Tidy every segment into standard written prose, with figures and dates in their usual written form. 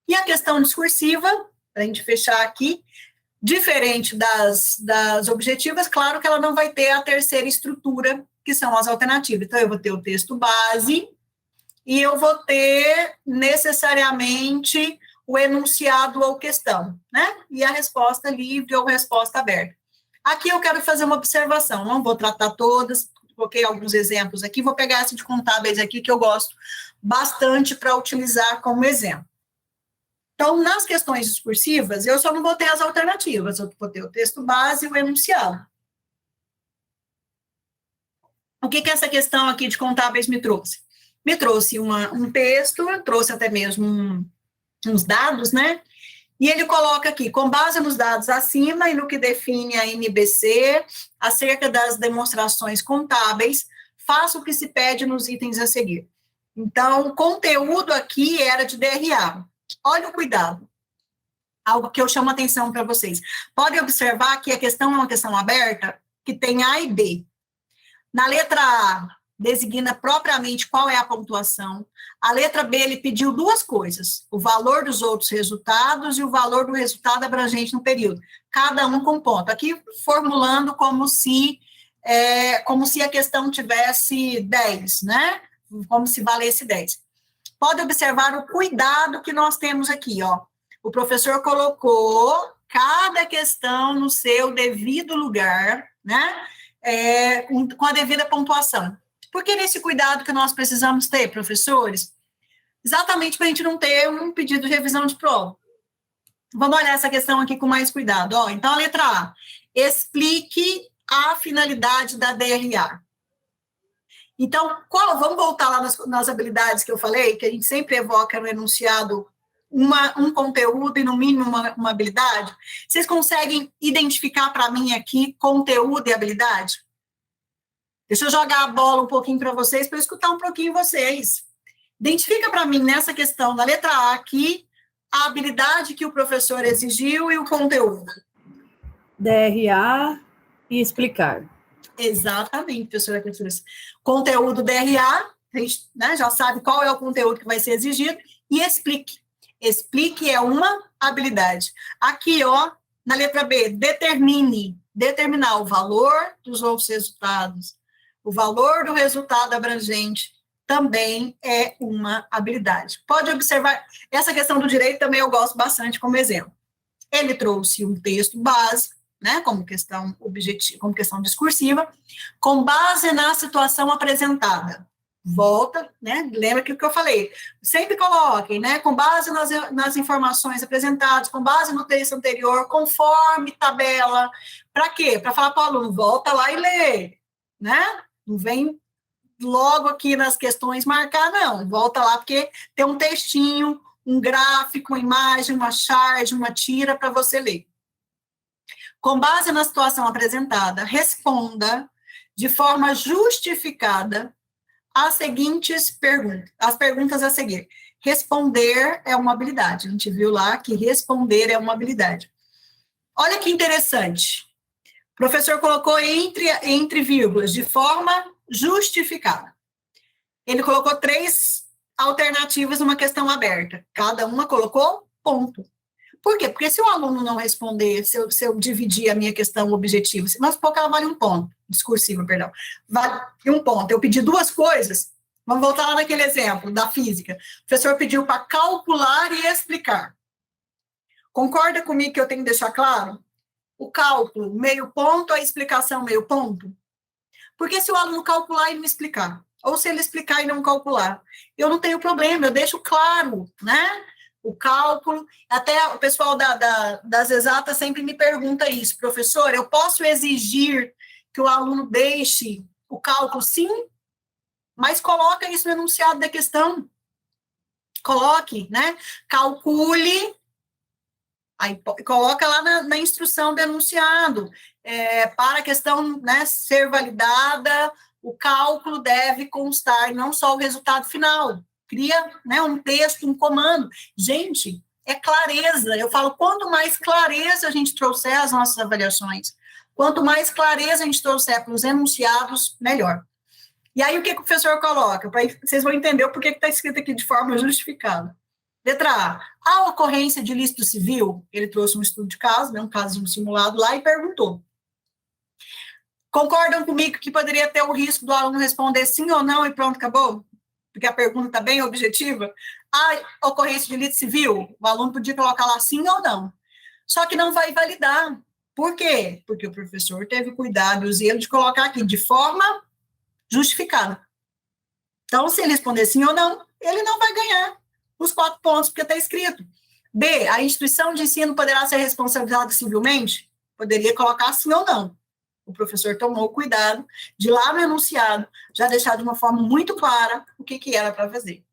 E a questão discursiva, para a gente fechar aqui, diferente das objetivas, claro que ela não vai ter a terceira estrutura, que são as alternativas. Então, eu vou ter o texto base e eu vou ter necessariamente o enunciado ou questão, né? E a resposta livre ou resposta aberta. Aqui eu quero fazer uma observação, não vou tratar todas, coloquei alguns exemplos aqui, vou pegar essa de contábeis aqui, que eu gosto bastante para utilizar como exemplo. Então, nas questões discursivas, eu só não vou ter as alternativas, eu vou ter o texto base e o enunciado. O que essa questão aqui de contábeis me trouxe? Me trouxe um texto, trouxe até mesmo uns dados, né? E ele coloca aqui, com base nos dados acima e no que define a NBC, acerca das demonstrações contábeis, faça o que se pede nos itens a seguir. Então, o conteúdo aqui era de DRA. Olha o cuidado. Algo que eu chamo a atenção para vocês. Podem observar que a questão é uma questão aberta, que tem A e B. Na letra A, designa propriamente qual é a pontuação. A letra B, ele pediu duas coisas, o valor dos outros resultados e o valor do resultado abrangente no período, cada um com ponto. Aqui, formulando como se a questão tivesse 10, né? Como se valesse 10. Pode observar o cuidado que nós temos aqui, ó. O professor colocou cada questão no seu devido lugar, né? Com a devida pontuação. Por que nesse cuidado que nós precisamos ter, professores? Exatamente para a gente não ter um pedido de revisão de prova. Vamos olhar essa questão aqui com mais cuidado. Ó, então, a letra A. Explique a finalidade da DRA. Então, vamos voltar lá nas habilidades que eu falei, que a gente sempre evoca no enunciado um conteúdo e, no mínimo, uma habilidade. Vocês conseguem identificar para mim aqui conteúdo e habilidade? Deixa eu jogar a bola um pouquinho para vocês, para eu escutar um pouquinho vocês. Identifica para mim, nessa questão da letra A aqui, a habilidade que o professor exigiu e o conteúdo. DRA e explicar. Exatamente, professora Cristina. Conteúdo DRA, a gente, né, já sabe qual é o conteúdo que vai ser exigido, e explique. Explique é uma habilidade. Aqui, ó, na letra B, determinar o valor dos outros resultados, o valor do resultado abrangente também é uma habilidade. Pode observar, essa questão do direito também eu gosto bastante como exemplo. Ele trouxe um texto base, né, como questão objetiva, como questão discursiva, com base na situação apresentada. Volta, né, lembra aquilo que eu falei, sempre coloquem, né, com base nas informações apresentadas, com base no texto anterior, conforme tabela, para quê? Para falar para o aluno, volta lá e lê, né, não vem logo aqui nas questões marcar, não, volta lá, porque tem um textinho, um gráfico, uma imagem, uma charge, uma tira para você ler. Com base na situação apresentada, responda de forma justificada as seguintes perguntas, as perguntas a seguir. Responder é uma habilidade, a gente viu lá que responder é uma habilidade. Olha que interessante, o professor colocou entre vírgulas, de forma justificada. Ele colocou 3 alternativas numa questão aberta, cada uma colocou ponto. Por quê? Porque se o aluno não responder, se eu dividir a minha questão objetiva, mas pouco ela vale um ponto, discursiva, perdão, vale um ponto. Eu pedi 2 coisas, vamos voltar lá naquele exemplo da física. O professor pediu para calcular e explicar. Concorda comigo que eu tenho que deixar claro? O cálculo, meio ponto, a explicação, meio ponto? Porque se o aluno calcular e não explicar, ou se ele explicar e não calcular, eu não tenho problema, eu deixo claro, né? O cálculo, até o pessoal das exatas sempre me pergunta isso, professor, eu posso exigir que o aluno deixe o cálculo? Sim, mas coloca isso no enunciado da questão. Coloque, né? Calcule, aí coloca lá na instrução do enunciado, para a questão, né, ser validada, o cálculo deve constar, não só o resultado final. Cria, né, um texto, um comando. Gente, é clareza. Eu falo, quanto mais clareza a gente trouxer as nossas avaliações, quanto mais clareza a gente trouxer para os enunciados, melhor. E aí, o que o professor coloca? Vocês vão entender o porquê que está escrito aqui de forma justificada. Letra A ocorrência de ilícito civil, ele trouxe um estudo de caso, né, um caso de um simulado lá, e perguntou. Concordam comigo que poderia ter o risco do aluno responder sim ou não e pronto, acabou? Porque a pergunta está bem objetiva. A ocorrência de ilícito civil, o aluno podia colocar lá sim ou não. Só que não vai validar. Por quê? Porque o professor teve cuidado e o zelo de colocar aqui de forma justificada. Então, se ele responder sim ou não, ele não vai ganhar os 4 pontos, porque está escrito. B, a instituição de ensino poderá ser responsabilizada civilmente? Poderia colocar sim ou não. O professor tomou cuidado de lá no enunciado, já deixar de uma forma muito clara o que era para fazer.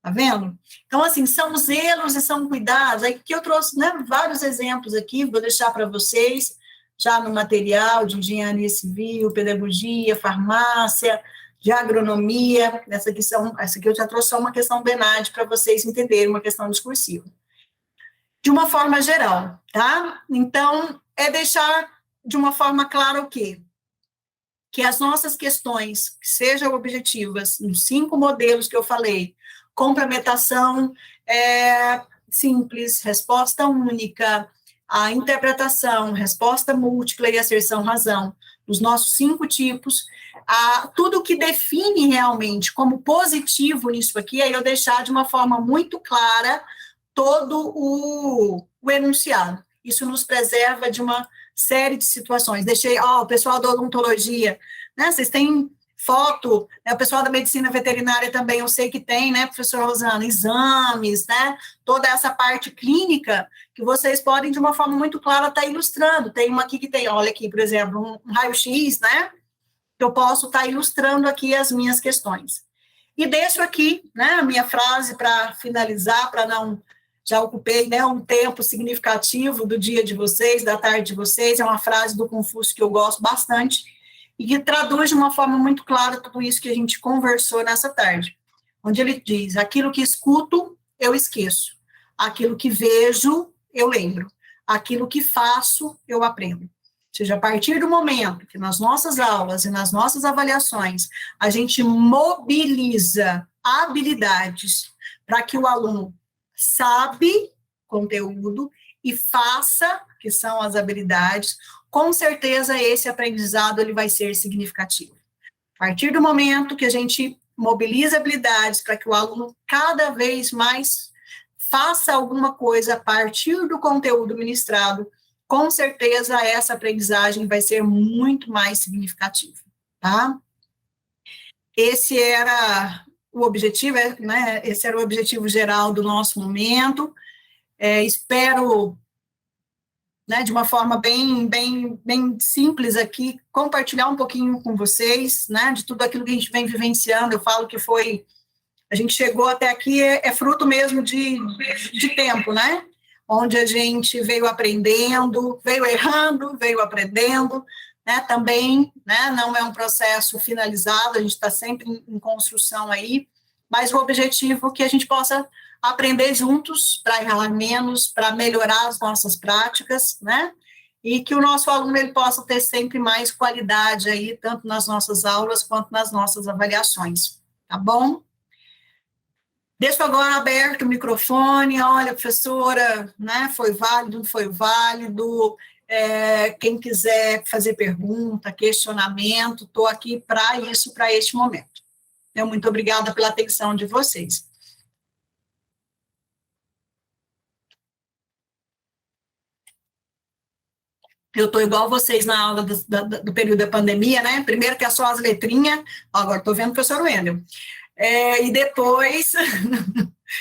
Tá vendo? Então, assim, são zelos e são cuidados. Aí que eu trouxe, né, vários exemplos aqui, vou deixar para vocês, já no material de engenharia civil, pedagogia, farmácia, de agronomia. Essa aqui eu já trouxe só uma questão do ENAD para vocês entenderem, uma questão discursiva. De uma forma geral, tá? Então, é deixar de uma forma clara o quê? Que as nossas questões sejam objetivas, nos 5 modelos que eu falei, complementação simples, resposta única, a interpretação, resposta múltipla e asserção-razão, os nossos 5 tipos, tudo que define realmente como positivo nisso aqui, aí eu deixar de uma forma muito clara todo o enunciado. Isso nos preserva de uma série de situações. Deixei, o pessoal da odontologia, né, vocês têm foto, né, o pessoal da medicina veterinária também, eu sei que tem, né, professora Rosana, exames, né, toda essa parte clínica que vocês podem, de uma forma muito clara, estar ilustrando. Tem uma aqui que tem, olha aqui, por exemplo, um raio-x, né, que eu posso estar ilustrando aqui as minhas questões. E deixo aqui, né, a minha frase para finalizar, para não... Já ocupei, né, um tempo significativo do dia de vocês, da tarde de vocês, é uma frase do Confúcio que eu gosto bastante, e que traduz de uma forma muito clara tudo isso que a gente conversou nessa tarde, onde ele diz, aquilo que escuto, eu esqueço, aquilo que vejo, eu lembro, aquilo que faço, eu aprendo. Ou seja, a partir do momento que nas nossas aulas e nas nossas avaliações, a gente mobiliza habilidades para que o aluno sabe conteúdo e faça, que são as habilidades, com certeza esse aprendizado ele vai ser significativo. A partir do momento que a gente mobiliza habilidades para que o aluno cada vez mais faça alguma coisa a partir do conteúdo ministrado, com certeza essa aprendizagem vai ser muito mais significativa, tá? Esse era o objetivo, né? Esse era o objetivo geral do nosso momento. Espero, né, de uma forma bem simples aqui, compartilhar um pouquinho com vocês, né, de tudo aquilo que a gente vem vivenciando. Eu falo que a gente chegou até aqui, é fruto mesmo de tempo, né, onde a gente veio aprendendo, veio errando, veio aprendendo, né, também, né, não é um processo finalizado, a gente está sempre em construção aí, mas o objetivo é que a gente possa aprender juntos para errar menos, para melhorar as nossas práticas, né? E que o nosso aluno ele possa ter sempre mais qualidade aí, tanto nas nossas aulas quanto nas nossas avaliações, tá bom? Deixo agora aberto o microfone, olha, professora, né, foi válido, não foi válido, quem quiser fazer pergunta, questionamento, estou aqui para isso, para este momento. Muito obrigada pela atenção de vocês. Eu estou igual vocês na aula do período da pandemia, né? Primeiro que é só as letrinhas, agora estou vendo o professor Wendel. E depois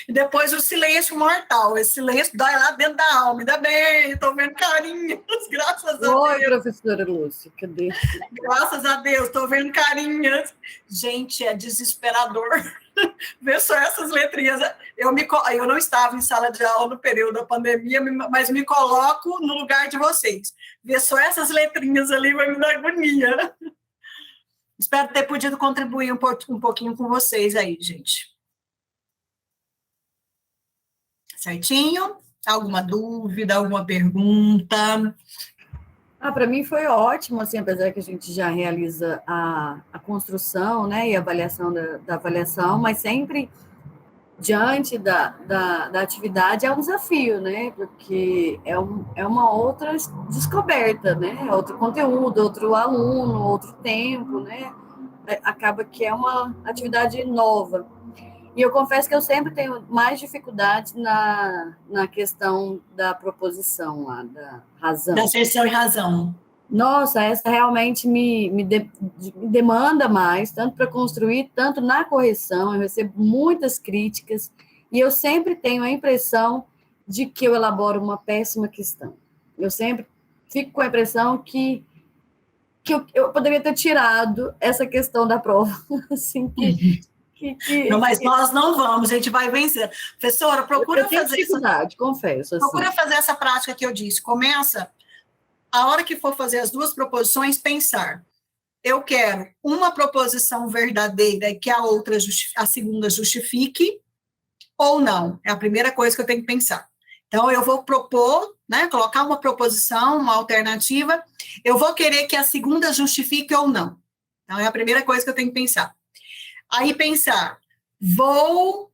e depois o silêncio mortal, esse silêncio dói lá dentro da alma, ainda bem, estou vendo carinhas, graças a Deus. Oi, professora Lúcia, cadê? Graças a Deus, estou vendo carinhas. Gente, é desesperador ver só essas letrinhas. Eu não estava em sala de aula no período da pandemia, mas me coloco no lugar de vocês. Ver só essas letrinhas ali vai me dar agonia. Espero ter podido contribuir um pouquinho com vocês aí, gente. Certinho? Alguma dúvida, alguma pergunta? Para mim foi ótimo, assim, apesar que a gente já realiza a construção, né, e a avaliação da avaliação, mas sempre diante da atividade é um desafio, né? Porque é uma outra descoberta, né? Outro conteúdo, outro aluno, outro tempo, né? Acaba que é uma atividade nova. E eu confesso que eu sempre tenho mais dificuldade na questão da proposição lá, da razão. Da asserção e razão. Nossa, essa realmente me demanda mais, tanto para construir, tanto na correção. Eu recebo muitas críticas e eu sempre tenho a impressão de que eu elaboro uma péssima questão. Eu sempre fico com a impressão que eu poderia ter tirado essa questão da prova. Assim, Não, mas nós não vamos, a gente vai vencer. Professora, procura eu tenho fazer dificuldade, confesso. Assim. Procura fazer essa prática que eu disse. Começa, a hora que for fazer as duas proposições, pensar. Eu quero uma proposição verdadeira e que a segunda justifique, ou não. É a primeira coisa que eu tenho que pensar. Então, eu vou propor, né, colocar uma proposição, uma alternativa, eu vou querer que a segunda justifique ou não. Então, é a primeira coisa que eu tenho que pensar. Aí, pensar, vou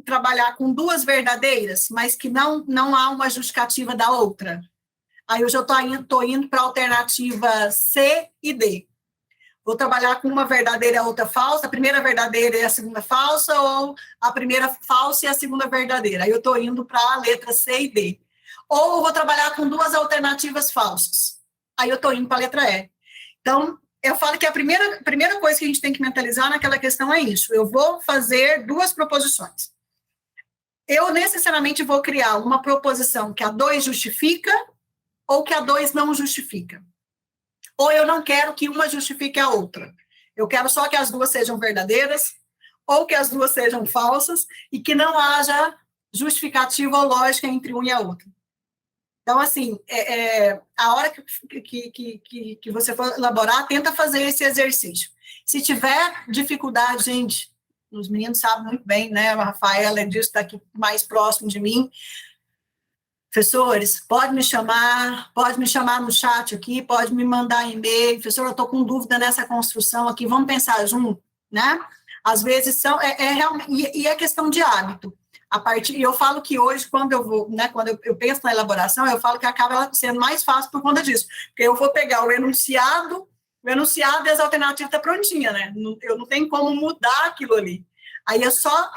trabalhar com duas verdadeiras, mas que não há uma justificativa da outra. Aí, eu já estou indo para a alternativa C e D. Vou trabalhar com uma verdadeira e a outra falsa, a primeira verdadeira e a segunda falsa, ou a primeira falsa e a segunda verdadeira. Aí eu estou indo para a letra C e D. Ou eu vou trabalhar com duas alternativas falsas. Aí eu estou indo para a letra E. Então, eu falo que a primeira coisa que a gente tem que mentalizar naquela questão é isso. Eu vou fazer duas proposições. Eu necessariamente vou criar uma proposição que a 2 justifica ou que a 2 não justifica. Ou eu não quero que uma justifique a outra. Eu quero só que as duas sejam verdadeiras, ou que as duas sejam falsas, e que não haja justificativa ou lógica entre uma e a outra. Então, assim, a hora que você for elaborar, tenta fazer esse exercício. Se tiver dificuldade, gente, os meninos sabem muito bem, né? A Rafaela disso está aqui mais próximo de mim. Professores, pode me chamar no chat aqui, pode me mandar e-mail. Professor, eu estou com dúvida nessa construção aqui, vamos pensar junto, né? Às vezes realmente, e é questão de hábito. E eu falo que hoje, quando eu vou, né, quando eu penso na elaboração, eu falo que acaba sendo mais fácil por conta disso, porque eu vou pegar o enunciado e as alternativas estão prontinhas, né? Eu não tenho como mudar aquilo ali. Aí é só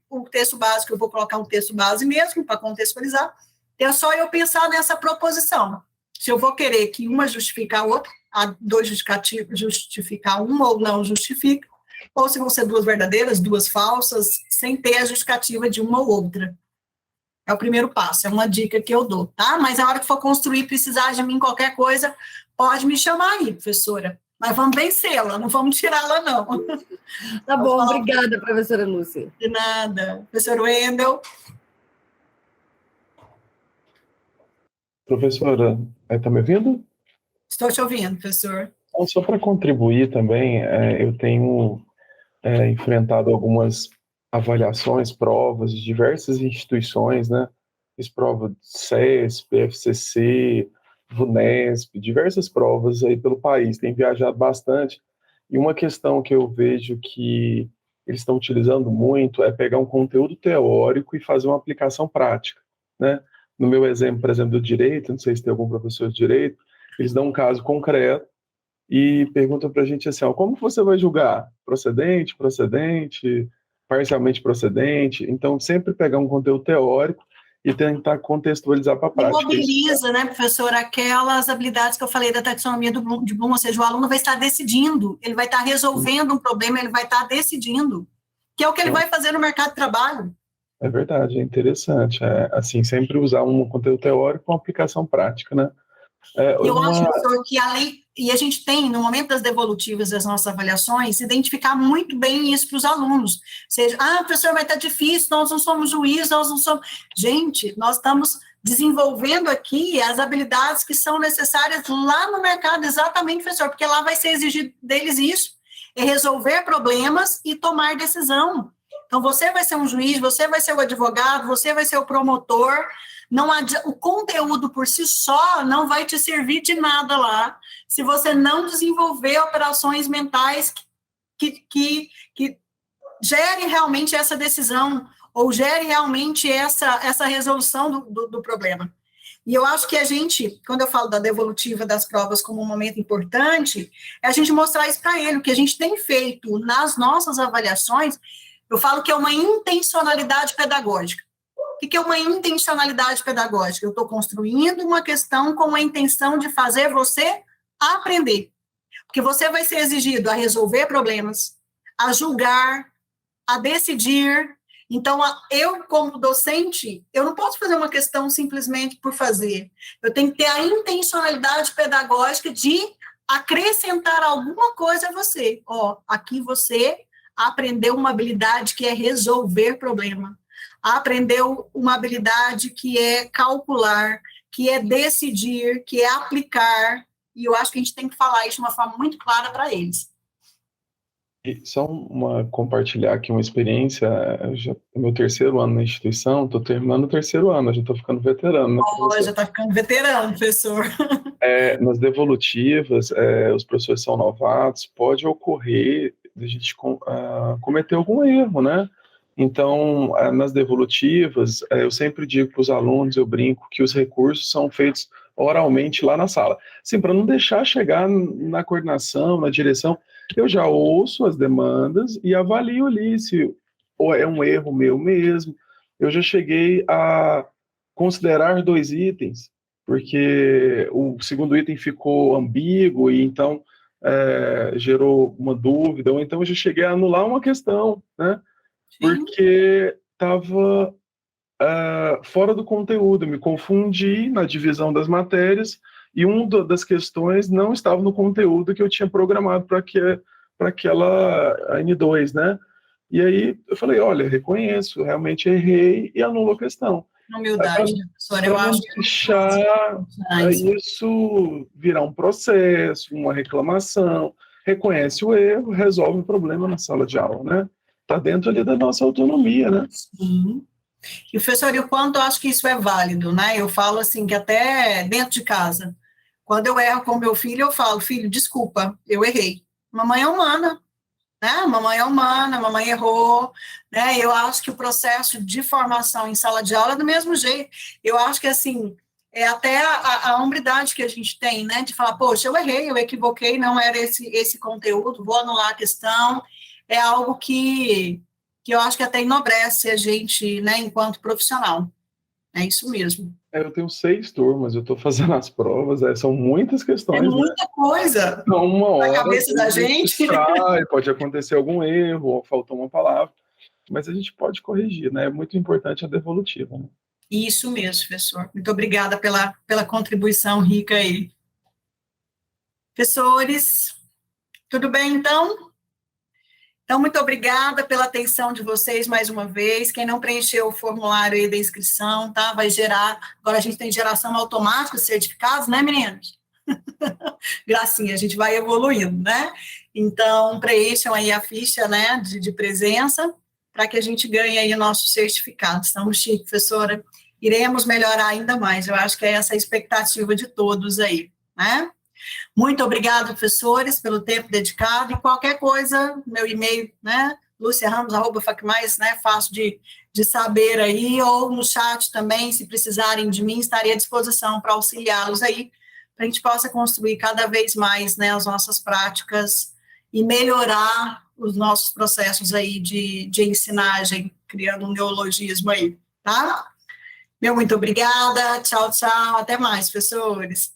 o texto básico, eu vou colocar um texto base mesmo, para contextualizar. É só eu pensar nessa proposição. Se eu vou querer que uma justifique a outra, a 2 justificar uma ou não justifica, ou se vão ser duas verdadeiras, duas falsas, sem ter a justificativa de uma ou outra. É o primeiro passo, é uma dica que eu dou, tá? Mas a hora que for construir, precisar de mim qualquer coisa, pode me chamar aí, professora. Mas vamos vencê-la, não vamos tirá-la, não. Tá bom, obrigada, professora Lúcia. De nada. Professor Wendel. Professora, está me ouvindo? Estou te ouvindo, professor. Então, só para contribuir também, eu tenho enfrentado algumas avaliações, provas de diversas instituições, né? Fiz prova do CESP, FCC, VUNESP, diversas provas aí pelo país, tenho viajado bastante, e uma questão que eu vejo que eles estão utilizando muito é pegar um conteúdo teórico e fazer uma aplicação prática, né? No meu exemplo, por exemplo, do direito, não sei se tem algum professor de direito, eles dão um caso concreto e perguntam para a gente assim, ó, como você vai julgar? Procedente, parcialmente procedente? Então, sempre pegar um conteúdo teórico e tentar contextualizar para a prática. Mobiliza, né, professor, aquelas habilidades que eu falei da taxonomia de Bloom, ou seja, o aluno vai estar decidindo, ele vai estar resolvendo um problema, ele vai estar decidindo, que é o que ele vai fazer no mercado de trabalho. É verdade, é interessante. Assim, sempre usar um conteúdo teórico com aplicação prática, né? Eu acho, professor, que e a gente tem, no momento das devolutivas das nossas avaliações, identificar muito bem isso para os alunos. Ou seja, professor, vai estar difícil, nós não somos juízes, nós não somos... Gente, nós estamos desenvolvendo aqui as habilidades que são necessárias lá no mercado, exatamente, professor, porque lá vai ser exigido deles isso, é resolver problemas e tomar decisão. Então, você vai ser um juiz, você vai ser o advogado, você vai ser o promotor. O conteúdo por si só não vai te servir de nada lá, se você não desenvolver operações mentais que gere realmente essa decisão, ou gere realmente essa resolução do problema. E eu acho que a gente, quando eu falo da devolutiva das provas como um momento importante, é a gente mostrar isso para ele, o que a gente tem feito nas nossas avaliações. Eu falo que é uma intencionalidade pedagógica. O que é uma intencionalidade pedagógica? Eu estou construindo uma questão com a intenção de fazer você aprender. Porque você vai ser exigido a resolver problemas, a julgar, a decidir. Então, eu, como docente, eu não posso fazer uma questão simplesmente por fazer. Eu tenho que ter a intencionalidade pedagógica de acrescentar alguma coisa a você. Aqui você aprendeu uma habilidade que é resolver problema. Aprendeu uma habilidade que é calcular, que é decidir, que é aplicar. E eu acho que a gente tem que falar isso de uma forma muito clara para eles. E só compartilhar aqui uma experiência, meu 3º ano na instituição, estou terminando o 3º ano, já estou ficando veterano. Já está ficando veterano, professor. Nas devolutivas, os professores são novatos, pode ocorrer de a gente cometer algum erro, né? Então, nas devolutivas, eu sempre digo para os alunos, eu brinco, que os recursos são feitos oralmente lá na sala. Assim, para não deixar chegar na coordenação, na direção, eu já ouço as demandas e avalio ali se é um erro meu mesmo. Eu já cheguei a considerar 2 itens, porque o segundo item ficou ambíguo e então gerou uma dúvida, ou então eu já cheguei a anular uma questão, né? Porque estava fora do conteúdo, eu me confundi na divisão das matérias e uma das questões não estava no conteúdo que eu tinha programado para aquela N2, né? E aí eu falei, olha, reconheço, realmente errei e anulo a questão. Humildade, professora, eu acho que deixar isso virar um processo, uma reclamação, reconhece o erro, resolve o problema na sala de aula, né? Está dentro ali da nossa autonomia, né? Sim. E, professor, e o quanto eu acho que isso é válido, né? Eu falo assim, que até dentro de casa, quando eu erro com meu filho, eu falo, filho, desculpa, eu errei. Mamãe é humana, né? Mamãe é humana, mamãe errou, né? Eu acho que o processo de formação em sala de aula é do mesmo jeito. Eu acho que, assim, é até a hombridade que a gente tem, né? De falar, poxa, eu errei, eu equivoquei, não era esse conteúdo, vou anular a questão. É algo que eu acho que até enobrece a gente, né, enquanto profissional. É isso mesmo. Eu tenho 6 turmas, eu estou fazendo as provas, são muitas questões. É muita coisa. Então, uma hora, na cabeça da gente. Pode acontecer algum erro, ou faltou uma palavra, mas a gente pode corrigir, né? É muito importante a devolutiva. Né? Isso mesmo, professor. Muito obrigada pela contribuição rica aí. Professores, tudo bem, então? Então, muito obrigada pela atenção de vocês mais uma vez. Quem não preencheu o formulário aí da inscrição, tá? Vai gerar. Agora a gente tem geração automática de certificados, né, meninos? Gracinha, a gente vai evoluindo, né? Então, preencham aí a ficha, né, de presença, para que a gente ganhe aí o nosso certificado. Estamos chiques, professora. Iremos melhorar ainda mais. Eu acho que é essa a expectativa de todos aí, né? Muito obrigada, professores, pelo tempo dedicado, e qualquer coisa, meu e-mail, né, luciaramos@facmais, né, fácil de saber aí, ou no chat também, se precisarem de mim, estarei à disposição para auxiliá-los aí, para a gente possa construir cada vez mais, né, as nossas práticas e melhorar os nossos processos aí de ensinagem, criando um neologismo aí, tá? Meu muito obrigada, tchau, tchau, até mais, professores.